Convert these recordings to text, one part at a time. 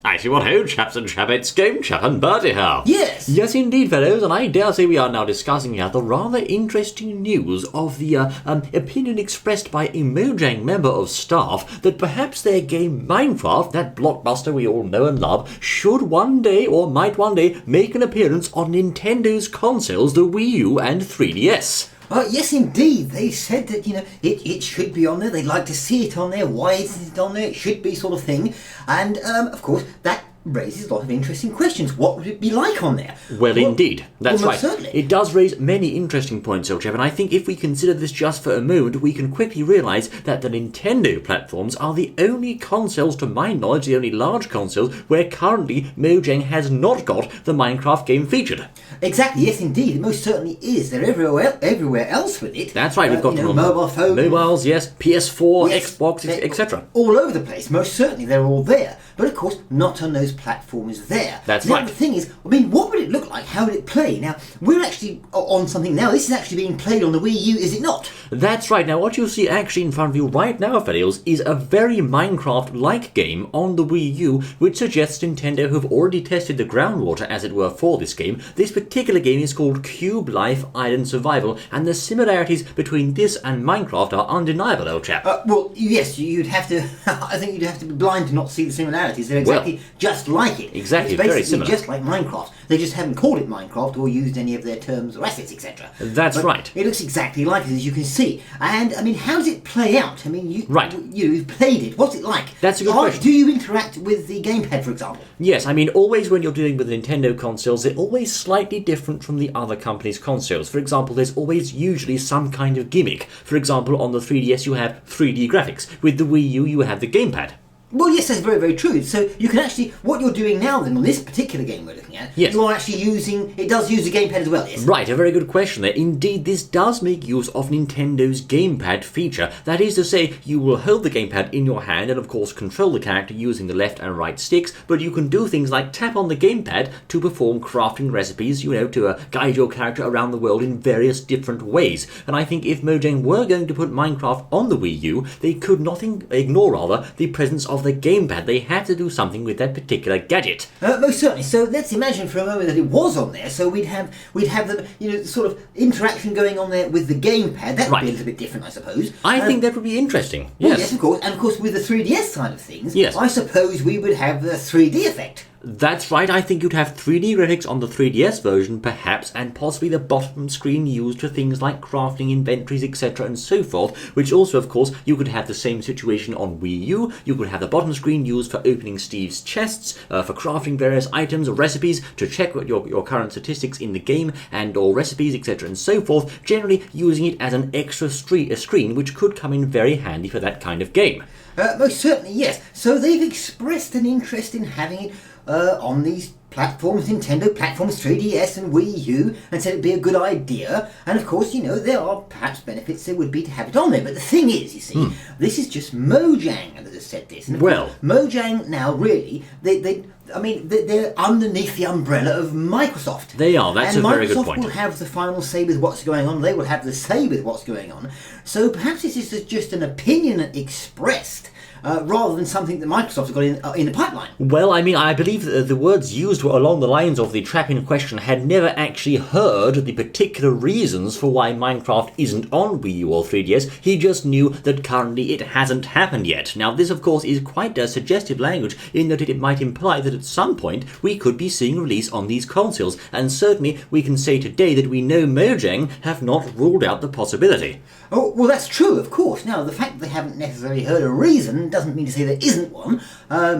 I see what ho, chaps and chappets, Game Chap and Bertie here. Yes. Yes, indeed, fellows, and I dare say we are now discussing here the rather interesting news of the opinion expressed by a Mojang member of staff that perhaps their game Minecraft, that blockbuster we all know and love, should one day, or might one day, make an appearance on Nintendo's consoles, the Wii U and 3DS. Yes, indeed. They said that, it should be on there. They'd like to see it on there. Why isn't it on there? It should be, sort of thing. And, of course, that raises a lot of interesting questions. What would it be like on there? Well, indeed. That's right. Certainly. It does raise many interesting points, old chap, and I think if we consider this just for a moment, we can quickly realise that the Nintendo platforms are the only consoles, to my knowledge, the only large consoles, where currently Mojang has not got the Minecraft game featured. Exactly, yes, indeed. It most certainly is. They're everywhere else with it. That's right. We've got them on mobile phones. Mobiles, yes, PS4, yes, Xbox, etc. All over the place. Most certainly, they're all there. But, of course, not on those platforms there. That's now, right. The thing is, what would it look like? How would it play? Now, we're actually on something now. This is actually being played on the Wii U, is it not? That's right. Now, what you see actually in front of you right now, fellows, is a very Minecraft-like game on the Wii U, which suggests Nintendo have already tested the groundwater, as it were, for this game. This particular game is called Cube Life Island Survival, and the similarities between this and Minecraft are undeniable, old chap. Well, yes, you'd have to... I think you'd have to be blind to not see the similarities. They're exactly just like it. Exactly, it's basically very similar. Just like Minecraft. They just haven't called it Minecraft or used any of their terms or assets, etc. That's right. It looks exactly like it, as you can see. And, how does it play out? You've played it. What's it like? That's a good question. Do you interact with the gamepad, for example? Yes, always when you're dealing with Nintendo consoles, they're always slightly different from the other companies' consoles. For example, there's always usually some kind of gimmick. For example, on the 3DS you have 3D graphics. With the Wii U you have the gamepad. Well, yes, that's very, very true. So you can actually, what you're doing now then, on this particular game we're looking at, yes, you are actually using, it does use the gamepad as well, yes? Right, a very good question there. Indeed, this does make use of Nintendo's gamepad feature. That is to say, you will hold the gamepad in your hand and of course control the character using the left and right sticks, but you can do things like tap on the gamepad to perform crafting recipes, to guide your character around the world in various different ways. And I think if Mojang were going to put Minecraft on the Wii U, they could not ignore the presence of the gamepad. They had to do something with that particular gadget. Most certainly. So let's imagine for a moment that it was on there. So we'd have the sort of interaction going on there with the gamepad. That would be a little bit different, I suppose. I think that would be interesting. Well, yes. Yes, of course. And of course, with the 3DS side of things, yes, I suppose we would have the 3D effect. That's right, I think you'd have 3D graphics on the 3DS version, perhaps, and possibly the bottom screen used for things like crafting, inventories, etc. and so forth, which also, of course, you could have the same situation on Wii U. You could have the bottom screen used for opening Steve's chests, for crafting various items or recipes, to check your current statistics in the game, and or recipes, etc. and so forth, generally using it as an extra screen, which could come in very handy for that kind of game. Most certainly, yes. So they've expressed an interest in having it on these platforms, Nintendo platforms, 3DS and Wii U, and said it'd be a good idea. And of course, there are perhaps benefits there would be to have it on there. But the thing is, you see, this is just Mojang that has said this. And Mojang now really, they're underneath the umbrella of Microsoft. They are, that's a very good point. And Microsoft will have the final say with what's going on. They will have the say with what's going on. So perhaps this is just an opinion expressed, rather than something that Microsoft have got in the pipeline. Well, I believe that the words used were along the lines of the chap in question had never actually heard the particular reasons for why Minecraft isn't on Wii U or 3DS. He just knew that currently it hasn't happened yet. Now, this, of course, is quite a suggestive language in that it might imply that at some point we could be seeing release on these consoles, and certainly we can say today that we know Mojang have not ruled out the possibility. Oh, well, that's true, of course. Now, the fact that they haven't necessarily heard a reason doesn't mean to say there isn't one.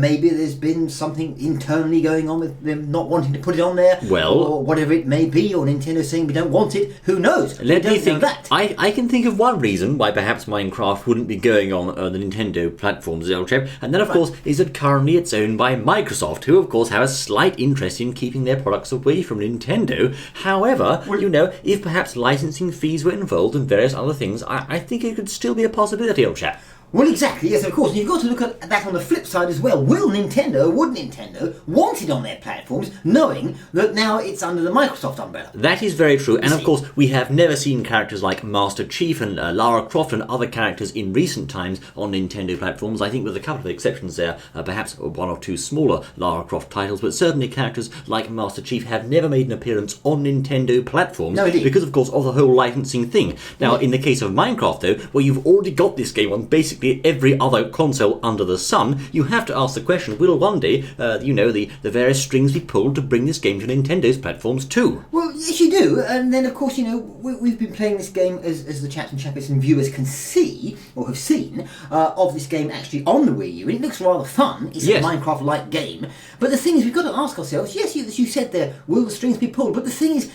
Maybe there's been something internally going on with them not wanting to put it on there, or whatever it may be, or Nintendo saying we don't want it. Who knows? Let me think. I can think of one reason why perhaps Minecraft wouldn't be going on the Nintendo platforms, old chap, and that, of course, is that currently it's owned by Microsoft, who, of course, have a slight interest in keeping their products away from Nintendo. However, if perhaps licensing fees were involved and various other things, I think it could still be a possibility, old chap. Well, exactly, yes, of course. And you've got to look at that on the flip side as well. Would Nintendo want it on their platforms, knowing that now it's under the Microsoft umbrella? That is very true, and of course, we have never seen characters like Master Chief and Lara Croft and other characters in recent times on Nintendo platforms. I think with a couple of exceptions there, perhaps one or two smaller Lara Croft titles, but certainly characters like Master Chief have never made an appearance on Nintendo platforms because, of course, of the whole licensing thing. Now, in the case of Minecraft, though, where you've already got this game on basically every other console under the sun, you have to ask the question, will one day, the various strings be pulled to bring this game to Nintendo's platforms too? Well, yes, you do. And then, of course, we've been playing this game, as the Chaps and Chappets and viewers can see, or have seen, of this game actually on the Wii U. And it looks rather fun. It's a Minecraft-like game. But the thing is, we've got to ask ourselves, yes, as you said there, will the strings be pulled? But the thing is,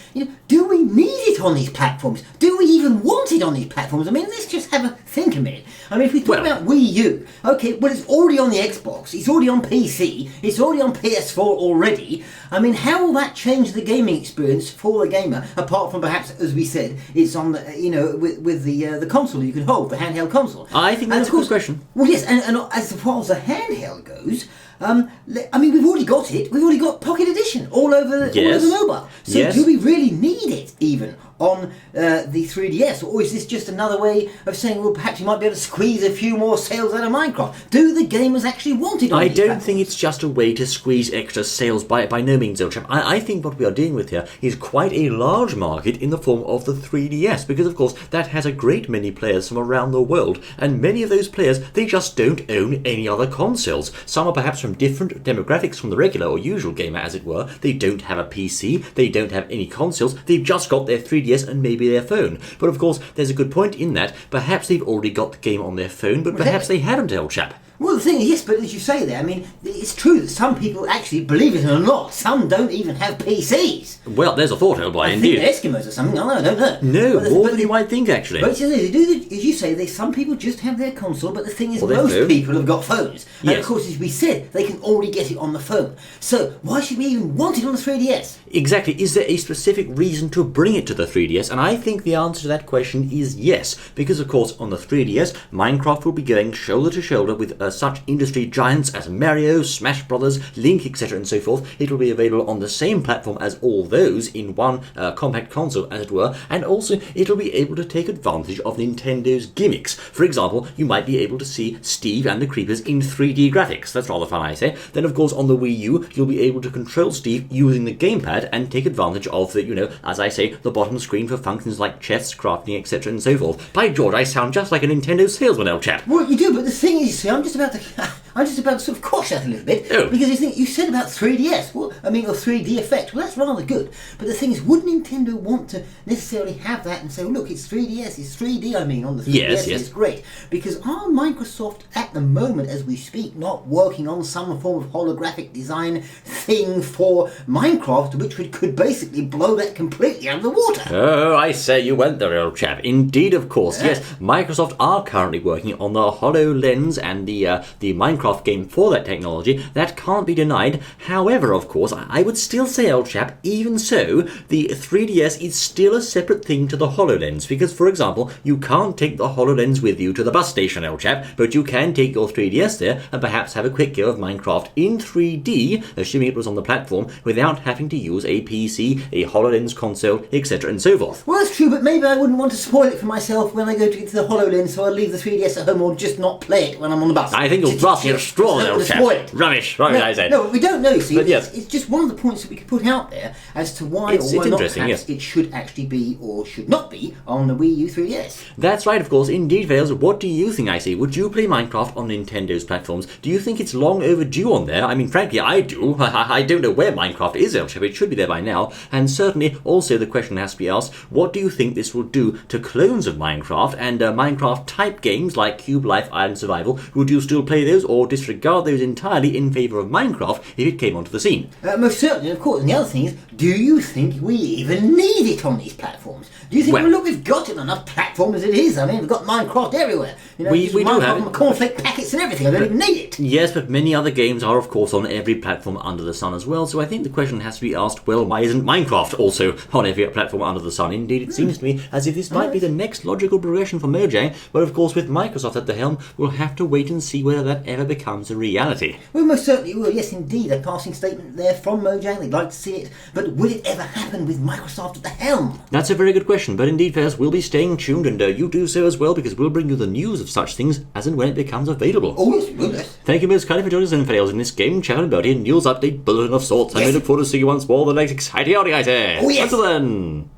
do we need it on these platforms? Do we even want it on these platforms? I mean, let's just have a think a minute. I mean, if we talk about Wii U, okay, well, it's already on the Xbox, it's already on PC, it's already on PS4 already. I mean, how will that change the gaming experience for the gamer, apart from perhaps, as we said, it's on the, with the console you can hold, the handheld console? I think that's a good question. Well, yes, and as far as the handheld goes, I mean, we've already got it. We've already got Pocket Edition all over mobile. So do we really need it even on the 3DS? Or is this just another way of saying, well, perhaps you might be able to squeeze a few more sales out of Minecraft? Do the gamers actually want it on I don't think it's just a way to squeeze extra sales by no means, old chap. I think what we are dealing with here is quite a large market in the form of the 3DS, because, of course, that has a great many players from around the world, and many of those players, they just don't own any other consoles. Some are perhaps from different demographics from the regular or usual gamer, as it were. They don't have a PC, they don't have any consoles, they've just got their 3DS and maybe their phone. But of course, there's a good point in that. Perhaps they've already got the game on their phone, but perhaps they haven't, old chap. Well, the thing is, yes, but as you say there, I mean, it's true that some people actually, believe it or not, some don't even have PCs. Well, there's a thought, old boy, indeed. I think they're Eskimos or something, I don't know. No, more than you might think, actually. But they do, as you say, some people just have their console, but the thing is, most people have got phones. And of course, as we said, they can already get it on the phone. So, why should we even want it on the 3DS? Exactly. Is there a specific reason to bring it to the 3DS? And I think the answer to that question is yes. Because, of course, on the 3DS, Minecraft will be going shoulder to shoulder with such industry giants as Mario, Smash Brothers, Link, etc. and so forth. It will be available on the same platform as all those in one compact console, as it were. And also, it will be able to take advantage of Nintendo's gimmicks. For example, you might be able to see Steve and the Creepers in 3D graphics. That's rather fun, I say. Then, of course, on the Wii U, you'll be able to control Steve using the gamepad and take advantage of the, as I say, the bottom screen for functions like chess, crafting, etc. and so forth. By George, I sound just like a Nintendo salesman, old chap. Well, you do, but the thing is, see, I'm just about to sort of quash that a little bit. Because you said about 3DS, or 3D effect. Well, that's rather good. But the thing is, would Nintendo want to necessarily have that and say, well, look, it's 3DS, it's 3D, on the 3DS, yes. It's great. Because are Microsoft, at the moment, as we speak, not working on some form of holographic design thing for Minecraft, which could basically blow that completely out of the water? Oh, I say you went there, old chap. Indeed, of course. Yes, Microsoft are currently working on the HoloLens and the Minecraft game for that technology. That can't be denied. However, of course, I would still say, old chap, even so, the 3DS is still a separate thing to the HoloLens, because, for example, you can't take the HoloLens with you to the bus station, old chap, but you can take your 3DS there and perhaps have a quick go of Minecraft in 3D, assuming it was on the platform, without having to use a PC, a HoloLens console, etc. and so forth. Well, that's true, but maybe I wouldn't want to spoil it for myself when I go to get to the HoloLens, so I'll leave the 3DS at home or just not play it when I'm on the bus. I think you'll drop your straw, old chap. Rubbish, I say. No, we don't know, you see. But yes. It's just one of the points that we could put out there as to why or why not perhaps it should actually be or should not be on the Wii U 3DS. That's right, of course. Indeed, Vales. What do you think, I say? Would you play Minecraft on Nintendo's platforms? Do you think it's long overdue on there? I mean, frankly, I do. I don't know where Minecraft is, old chap. It should be there by now. And certainly, also, the question has to be asked, what do you think this will do to clones of Minecraft and Minecraft-type games like Cube Life, Island Survival? Would you still play those, or therefore disregard those entirely in favour of Minecraft if it came onto the scene. Most certainly, of course. And the other thing is, do you think we even need it on these platforms? Do you think, well, look, we've got it on enough platforms as it is. I mean, we've got Minecraft everywhere. You know, we do have it. Cornflake packets and everything. I don't even need it. Yes, but many other games are, of course, on every platform under the sun as well. So I think the question has to be asked, well, why isn't Minecraft also on every platform under the sun? Indeed, it seems to me as if this might be the next logical progression for Mojang. But of course, with Microsoft at the helm, we'll have to wait and see whether that ever becomes a reality. We most certainly will. Yes, indeed. A passing statement there from Mojang. They'd like to see it. But will it ever happen with Microsoft at the helm? That's a very good question. But indeed, Fairs, we'll be staying tuned, and you do so as well, because we'll bring you the news of such things as and when it becomes available. Oh, yes, we will, yes. Thank you most kindly for joining us in Fails in this game, chat and about news update bulletin of sorts. Yes. And we look forward to seeing you once more the next exciting audio item. Oh, yes. Until then.